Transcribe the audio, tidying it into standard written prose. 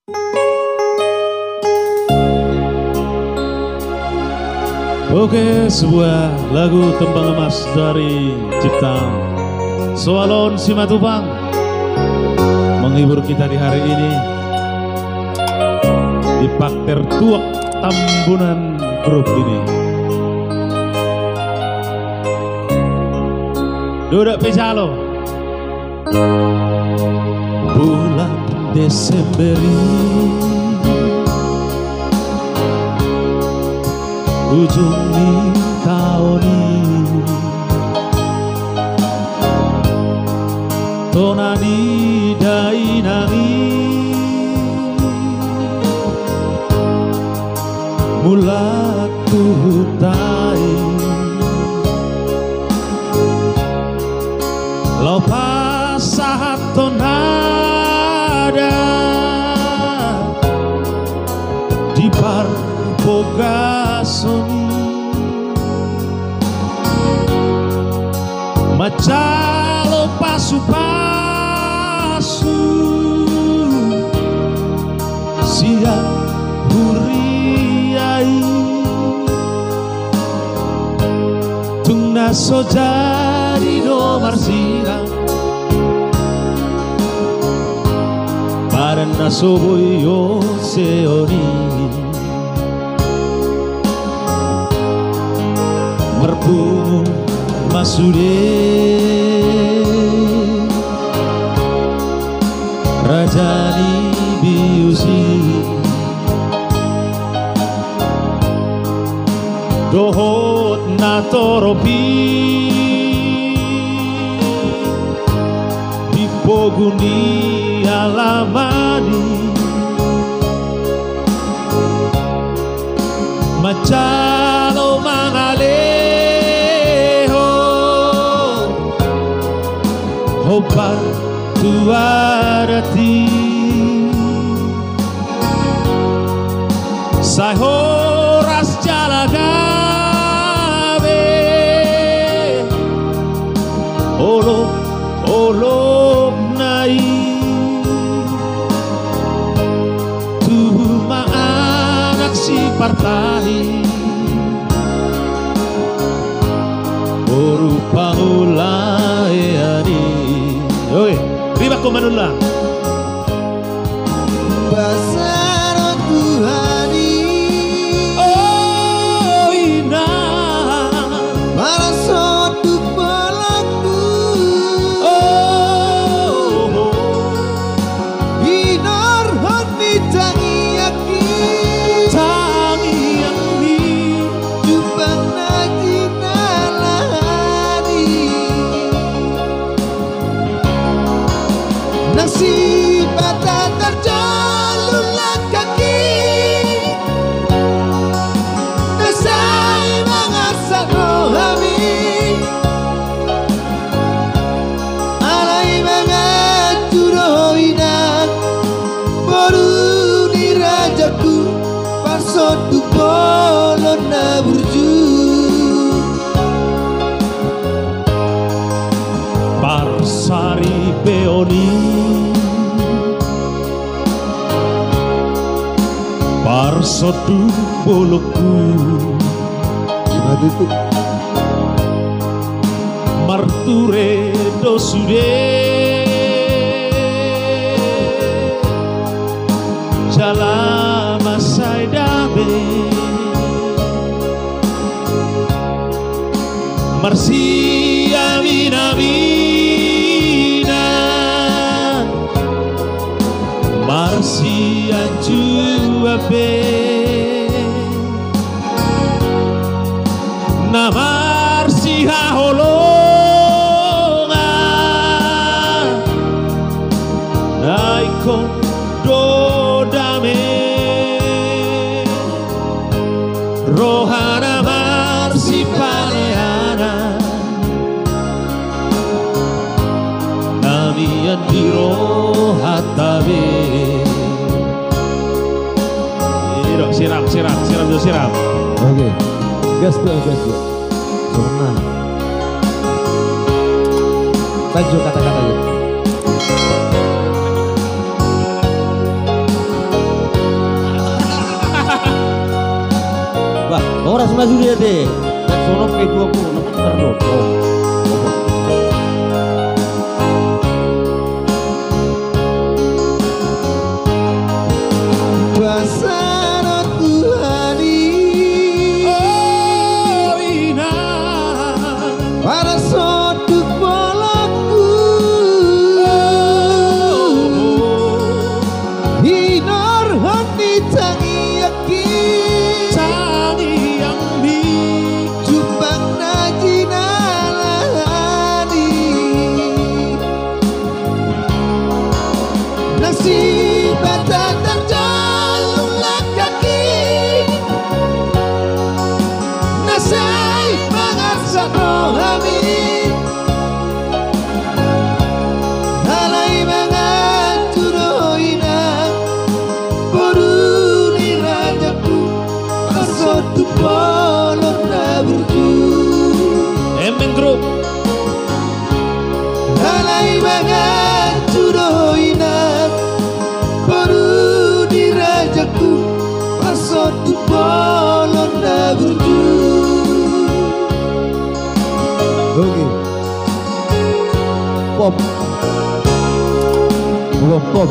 Oke, sebuah lagu tembang emas dari ciptaan Soalon Simatupang menghibur kita di hari ini di Pakter Tuak Tambunan grup ini. Dudak Pesalo. Bulan Desember ujung di tahun ini tonani dai nami mulat tuhutai lau pasahat tonada di bar bogasoni macalo pasu-pasu siap huriai tungna sojari nomar sirang parana soboyo seoni merpungu masude rajani biusi dohot natoropi dipoguni alamani macalo mangaleho hobar tuarati sai horas jalagabe olo olo nai tuh anak si partai berupa ulai ani oi riba komanullah Basar Tuhani oh indah para sotu pelaku oh Inor honi tangi yakni Jubang nagi nalani Nasib bata terjalurlah kaki Nasai mangasak rohami Alai mangacuro inak Boru di rajaku Parsotu bolon naburju Parsari Beoni Parsotu bolokku Gimana itu? Marture dosude Jalama saidabe Marsi amina Marsi anjuabe na marsi haholonga naikon dodame rohana marsi paleana namian biro hatabe siram Oke, gas tuh. Zona. Lanjut kata-katanya. maju dia deh. Dan sono kayak 20 nomor terus. Basana Tuhani Oh ina para suatu pelaku Hinor hati tangi yakin Cangi yang di Jumbang najina lahani Nasib batang terjalung kaki Nasai mangasa rohami Halai mangacuroina Boruni rajaku Asotu polon naburju Emeng Group Halai mangacuroina Boruni rajaku Asotu polon naburju Oke Pop Pop